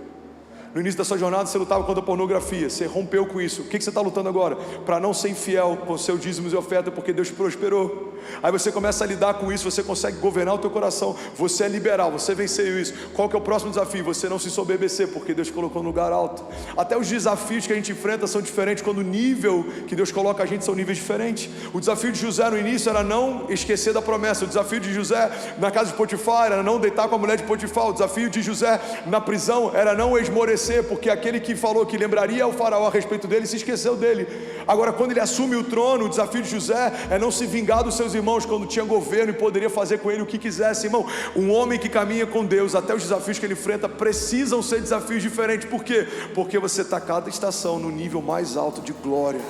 Speaker 1: No início da sua jornada você lutava contra a pornografia, você rompeu com isso. O que você está lutando agora? Para não ser infiel com seus dízimos e oferta, porque Deus prosperou. Aí você começa a lidar com isso, você consegue governar o teu coração, você é liberal, você venceu isso. Qual que é o próximo desafio? Você não se soberbecer, porque Deus colocou no lugar alto. Até os desafios que a gente enfrenta são diferentes, quando o nível que Deus coloca a gente são níveis diferentes. O desafio de José no início era não esquecer da promessa. O desafio de José na casa de Potifar era não deitar com a mulher de Potifar. O desafio de José na prisão era não esmorecer, porque aquele que falou que lembraria ao faraó a respeito dele se esqueceu dele. Agora, quando ele assume o trono, o desafio de José é não se vingar dos seus irmãos quando tinha governo e poderia fazer com ele o que quisesse. Irmão, um homem que caminha com Deus, até os desafios que ele enfrenta precisam ser desafios diferentes. Por quê? Porque você está cada estação no nível mais alto de glória.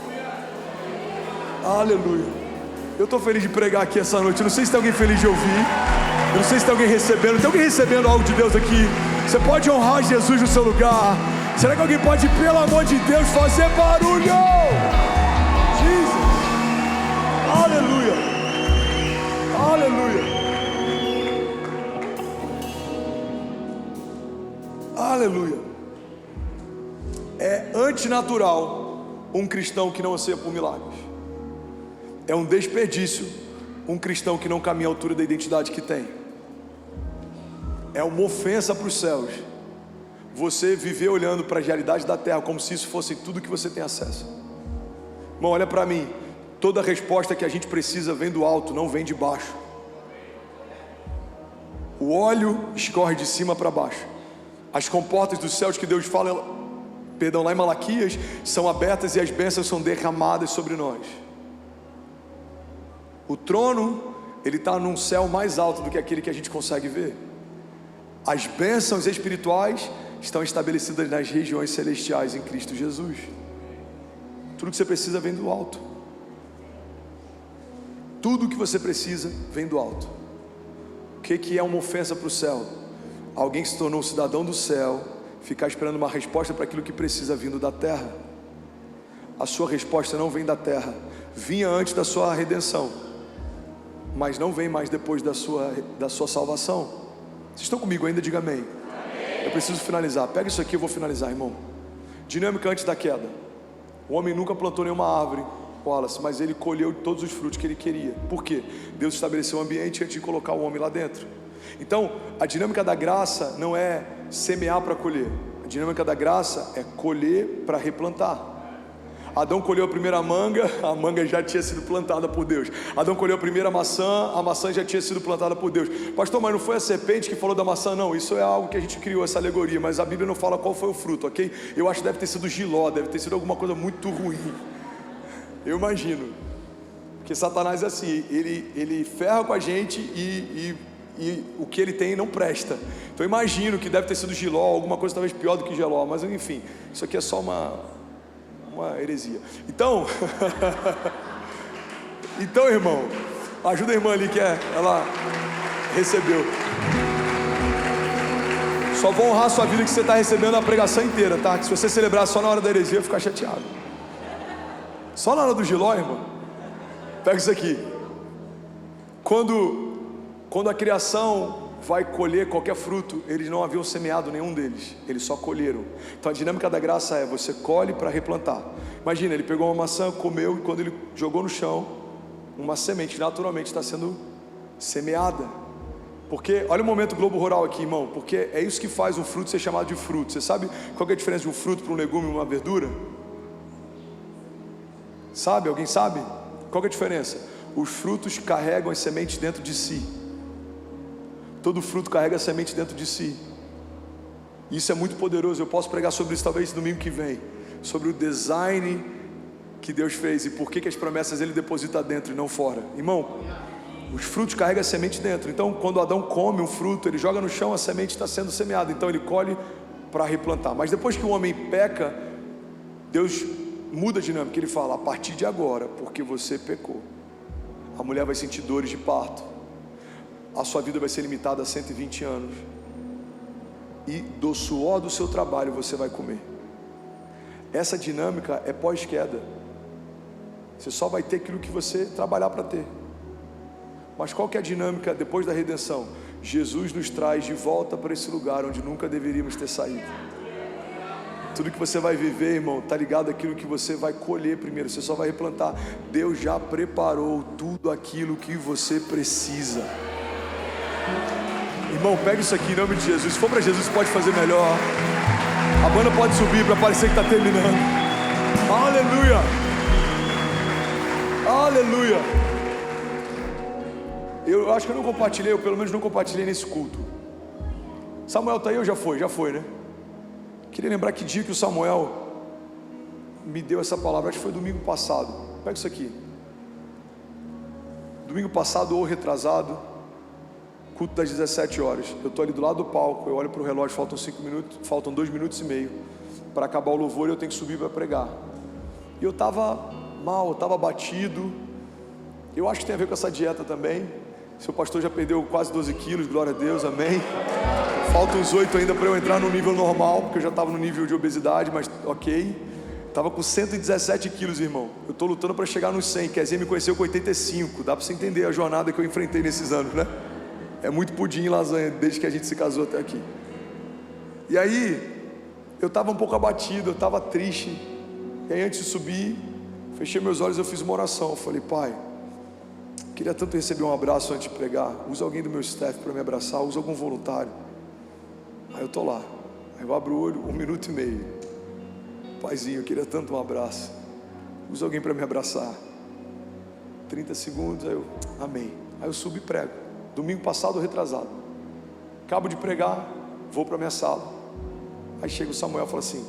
Speaker 1: Aleluia. Eu estou feliz de pregar aqui essa noite. Eu não sei se tem alguém feliz de ouvir, eu não sei se tem alguém recebendo. Tem alguém recebendo algo de Deus aqui? Você pode honrar Jesus no seu lugar. Será que alguém pode, pelo amor de Deus, fazer barulho? Jesus. Aleluia. Aleluia. Aleluia. É antinatural um cristão que não anseia por milagres. É um desperdício um cristão que não caminha à altura da identidade que tem. É uma ofensa para os céus você viver olhando para a realidade da terra como se isso fosse tudo que você tem acesso. Irmão, olha para mim. Toda resposta que a gente precisa vem do alto, não vem de baixo. O óleo escorre de cima para baixo. As comportas dos céus que Deus fala, lá em Malaquias, são abertas e as bênçãos são derramadas sobre nós. O trono, ele está num céu mais alto do que aquele que a gente consegue ver. As bênçãos espirituais estão estabelecidas nas regiões celestiais em Cristo Jesus. Tudo que você precisa vem do alto. Tudo que você precisa vem do alto. O que é uma ofensa para o céu? Alguém que se tornou um cidadão do céu ficar esperando uma resposta para aquilo que precisa vindo da terra. A sua resposta não vem da terra. Vinha antes da sua redenção, mas não vem mais depois da sua salvação. Vocês estão comigo ainda? Diga amém. Eu preciso finalizar. Pega isso aqui, eu vou finalizar, irmão. Dinâmica antes da queda. O homem nunca plantou nenhuma árvore, Wallace, mas ele colheu todos os frutos que ele queria. Por quê? Deus estabeleceu um ambiente antes de colocar o homem lá dentro. Então, a dinâmica da graça não é semear para colher. A dinâmica da graça é colher para replantar. Adão colheu a primeira manga, a manga já tinha sido plantada por Deus. Adão colheu a primeira maçã, a maçã já tinha sido plantada por Deus. Pastor, mas não foi a serpente que falou da maçã? Não, isso é algo que a gente criou, essa alegoria, mas a Bíblia não fala qual foi o fruto, ok? Eu acho que deve ter sido Giló, deve ter sido alguma coisa muito ruim. Eu imagino. Porque Satanás é assim, ele ferra com a gente e o que ele tem não presta. Então eu imagino que deve ter sido Giló, alguma coisa talvez pior do que Giló, mas enfim, isso aqui é só uma heresia. Então, então, irmão, ajuda a irmã ali que ela recebeu. Só vou honrar a sua vida que você está recebendo a pregação inteira, tá? Que se você celebrar só na hora da heresia, eu vou ficar chateado. Só na hora do Giló, irmão. Pega isso aqui. Quando a criação vai colher qualquer fruto, eles não haviam semeado nenhum deles, eles só colheram. Então a dinâmica da graça é: você colhe para replantar. Imagina, ele pegou uma maçã, comeu, e quando ele jogou no chão, uma semente naturalmente está sendo semeada. Porque, olha o momento Globo Rural aqui, irmão, porque é isso que faz um fruto ser chamado de fruto. Você sabe qual que é a diferença de um fruto para um legume e uma verdura? Sabe? Alguém sabe? Qual que é a diferença? Os frutos carregam as sementes dentro de si. Todo fruto carrega a semente dentro de si. Isso é muito poderoso. Eu posso pregar sobre isso talvez domingo que vem, sobre o design que Deus fez e por que as promessas Ele deposita dentro e não fora. Irmão, os frutos carregam a semente dentro. Então quando Adão come um fruto, ele joga no chão, a semente está sendo semeada. Então ele colhe para replantar. Mas depois que o homem peca, Deus muda a dinâmica. Ele fala: a partir de agora, porque você pecou, a mulher vai sentir dores de parto, a sua vida vai ser limitada a 120 anos, e do suor do seu trabalho você vai comer. Essa dinâmica é pós-queda. Você só vai ter aquilo que você trabalhar para ter. Mas qual que é a dinâmica depois da redenção? Jesus nos traz de volta para esse lugar onde nunca deveríamos ter saído. Tudo que você vai viver, irmão, está ligado àquilo que você vai colher primeiro. Você só vai replantar. Deus já preparou tudo aquilo que você precisa. Irmão, pega isso aqui em nome de Jesus. Se for para Jesus, pode fazer melhor. A banda pode subir para parecer que está terminando. Aleluia. Aleluia. Eu acho que eu não compartilhei, ou pelo menos não compartilhei nesse culto. Samuel está aí ou já foi? Já foi, né? Queria lembrar que dia que o Samuel me deu essa palavra. Acho que foi domingo passado. Pega isso aqui. Domingo passado ou retrasado, culto das 17 horas. Eu estou ali do lado do palco. Eu olho para o relógio, faltam 5 minutos, faltam 2 minutos e meio para acabar o louvor e eu tenho que subir para pregar. E eu estava mal, eu estava batido. Eu acho que tem a ver com essa dieta também. Seu pastor já perdeu quase 12 quilos, glória a Deus, amém. Faltam uns 8 ainda para eu entrar no nível normal, porque eu já estava no nível de obesidade, mas ok. Estava com 117 quilos, irmão. Eu estou lutando para chegar nos 100. Quer me conheceu com 85. Dá para você entender a jornada que eu enfrentei nesses anos, né? É muito pudim e lasanha, desde que a gente se casou até aqui. E aí, eu estava um pouco abatido, eu estava triste. E aí, antes de subir, fechei meus olhos, eu fiz uma oração. Eu falei: Pai, queria tanto receber um abraço antes de pregar. Usa alguém do meu staff para me abraçar, usa algum voluntário. Aí eu estou lá, aí eu abro o olho, 1 minuto e meio. Paizinho, eu queria tanto um abraço. Usa alguém para me abraçar. 30 segundos, aí eu, amém. Aí eu subo e prego. Domingo passado, retrasado. Acabo de pregar, vou para minha sala. Aí chega o Samuel e fala assim: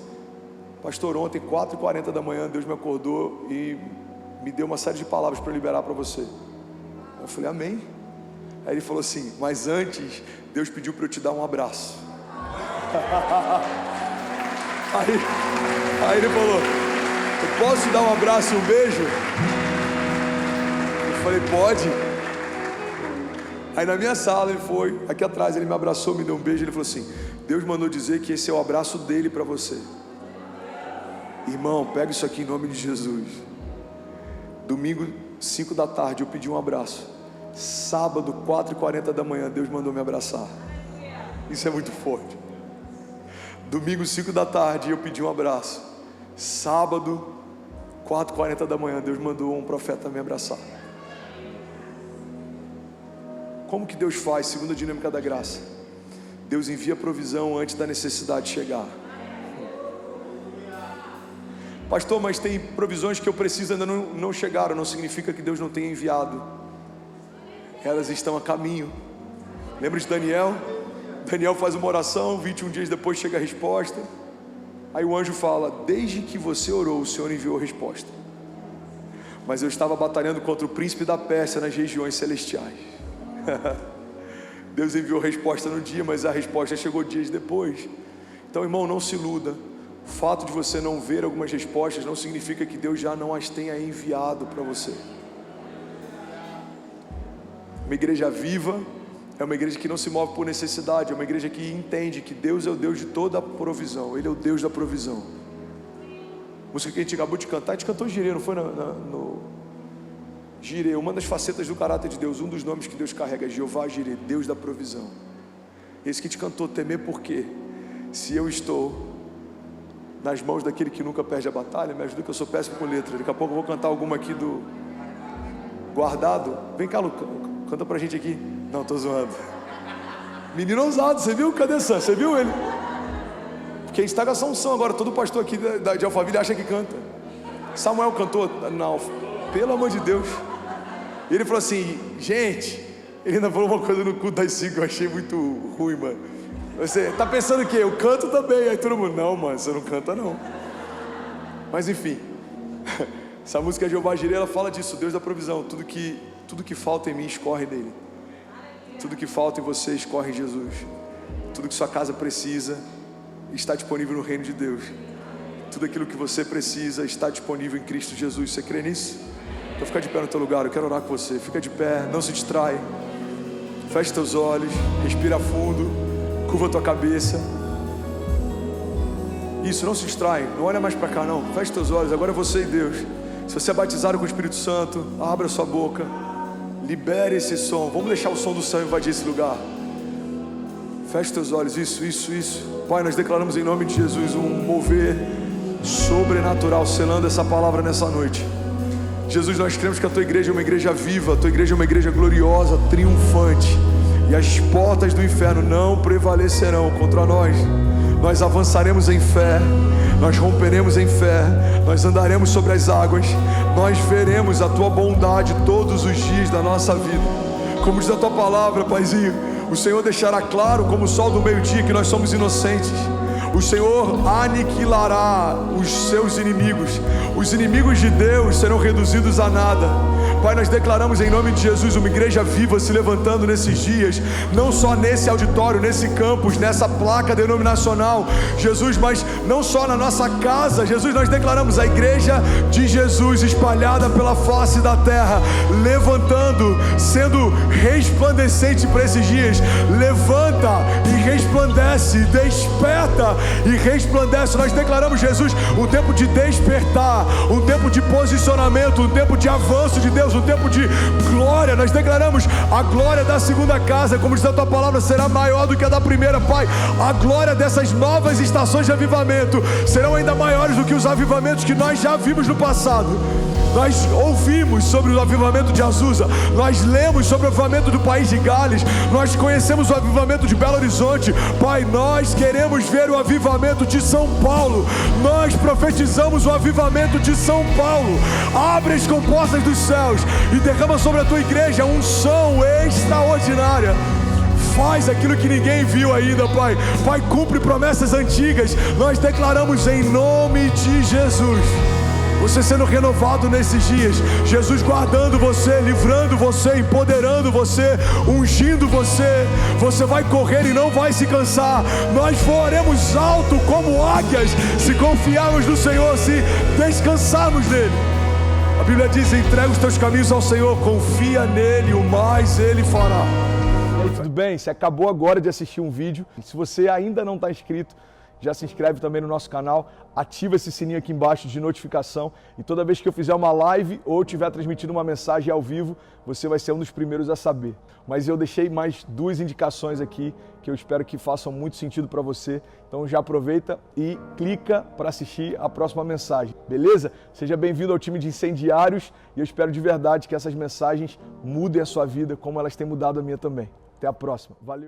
Speaker 1: pastor, ontem 4h40 da manhã Deus me acordou e me deu uma série de palavras para liberar para você. Eu falei: amém. Aí ele falou assim: mas antes Deus pediu para eu te dar um abraço. Aí ele falou: eu posso te dar um abraço e um beijo? Eu falei: pode. Aí na minha sala ele foi, aqui atrás ele me abraçou, me deu um beijo. Ele falou assim: Deus mandou dizer que esse é o abraço dele para você. Irmão, pega isso aqui em nome de Jesus. Domingo 5 da tarde eu pedi um abraço. Sábado 4h40 da manhã Deus mandou me abraçar. Isso é muito forte. Domingo 5 da tarde eu pedi um abraço. Sábado 4h40 da manhã Deus mandou um profeta me abraçar. Como que Deus faz? Segundo a dinâmica da graça, Deus envia provisão antes da necessidade chegar. Pastor, mas tem provisões que eu preciso ainda não chegaram. Não significa que Deus não tenha enviado. Elas estão a caminho. Lembra de Daniel? Daniel faz uma oração, 21 dias depois chega a resposta. Aí o anjo fala: desde que você orou, o Senhor enviou a resposta. Mas eu estava batalhando contra o príncipe da Pérsia nas regiões celestiais. Deus enviou a resposta no dia, mas a resposta chegou dias depois. Então, irmão, não se iluda. O fato de você não ver algumas respostas não significa que Deus já não as tenha enviado para você. Uma igreja viva é uma igreja que não se move por necessidade, é uma igreja que entende que Deus é o Deus de toda a provisão. Ele é o Deus da provisão. A música que a gente acabou de cantar, a gente cantou Jireh, não foi? No Jireh, uma das facetas do caráter de Deus, um dos nomes que Deus carrega, Jeová Jireh, Deus da provisão. Esse que te cantou, temer por quê? Se eu estou nas mãos daquele que nunca perde a batalha, me ajuda que eu sou péssimo com letra. Daqui a pouco eu vou cantar alguma aqui do Guardado. Vem cá, Lu, canta pra gente aqui. Não, tô zoando. Menino ousado, você viu? Cadê Sam? Você viu ele? Porque a gente tá com essa unção agora. Todo pastor aqui de Alphaville acha que canta. Samuel cantou na Alfa. Pelo amor de Deus. E ele falou assim, gente, ele ainda falou uma coisa no culto das 5 que eu achei muito ruim, mano. Você tá pensando o quê? Eu canto também. Aí todo mundo, não, mano, você não canta não. Mas enfim, essa música Jeová Jireh, ela fala disso, Deus da provisão. Tudo que falta em mim escorre nele. Tudo que falta em você escorre em Jesus. Tudo que sua casa precisa está disponível no reino de Deus. Tudo aquilo que você precisa está disponível em Cristo Jesus. Você crê nisso? Então fica de pé no teu lugar, eu quero orar com você. Fica de pé, não se distrai. Feche teus olhos, respira fundo. Curva a tua cabeça. Isso, não se distrai. Não olha mais para cá não. Feche teus olhos, agora é você e Deus. Se você é batizado com o Espírito Santo, abra sua boca. Libere esse som. Vamos deixar o som do céu invadir esse lugar. Feche teus olhos, isso. Pai, nós declaramos em nome de Jesus um mover sobrenatural, selando essa palavra nessa noite. Jesus, nós cremos que a tua igreja é uma igreja viva. A tua igreja é uma igreja gloriosa, triunfante. E as portas do inferno não prevalecerão contra nós. Nós avançaremos em fé, nós romperemos em fé, nós andaremos sobre as águas, nós veremos a tua bondade todos os dias da nossa vida. Como diz a tua palavra, Paizinho, o Senhor deixará claro como o sol do meio-dia que nós somos inocentes. O Senhor aniquilará os seus inimigos. Os inimigos de Deus serão reduzidos a nada. Pai, nós declaramos em nome de Jesus uma igreja viva se levantando nesses dias, não só nesse auditório, nesse campus, nessa placa denominacional, Jesus, mas não só na nossa casa. Jesus, nós declaramos a igreja de Jesus espalhada pela face da terra, levantando, sendo resplandecente para esses dias. Levanta e resplandece, desperta e resplandece. Nós declaramos, Jesus, um tempo de despertar, um tempo de posicionamento, um tempo de avanço de Deus, um tempo de glória. Nós declaramos a glória da segunda casa, como diz a tua palavra, será maior do que a da primeira. Pai, a glória dessas novas estações de avivamento serão ainda maiores do que os avivamentos que nós já vimos no passado. Nós ouvimos sobre o avivamento de Azusa, nós lemos sobre o avivamento do país de Gales, nós conhecemos o avivamento de Belo Horizonte. Pai, nós queremos ver o avivamento de São Paulo. Nós profetizamos o avivamento de São Paulo. Abre as comportas dos céus e derrama sobre a tua igreja unção extraordinária. Faz aquilo que ninguém viu ainda, Pai. Pai, cumpre promessas antigas. Nós declaramos em nome de Jesus. Você sendo renovado nesses dias, Jesus guardando você, livrando você, empoderando você, ungindo você. Você vai correr e não vai se cansar. Nós voaremos alto como águias, se confiarmos no Senhor, se descansarmos nele. A Bíblia diz: entrega os teus caminhos ao Senhor, confia nele, o mais ele fará. E aí, tudo bem? Você acabou agora de assistir um vídeo. Se você ainda não está inscrito, já se inscreve também no nosso canal, ativa esse sininho aqui embaixo de notificação e toda vez que eu fizer uma live ou estiver transmitindo uma mensagem ao vivo, você vai ser um dos primeiros a saber. Mas eu deixei mais 2 indicações aqui que eu espero que façam muito sentido para você. Então já aproveita e clica para assistir a próxima mensagem, beleza? Seja bem-vindo ao time de incendiários e eu espero de verdade que essas mensagens mudem a sua vida como elas têm mudado a minha também. Até a próxima. Valeu!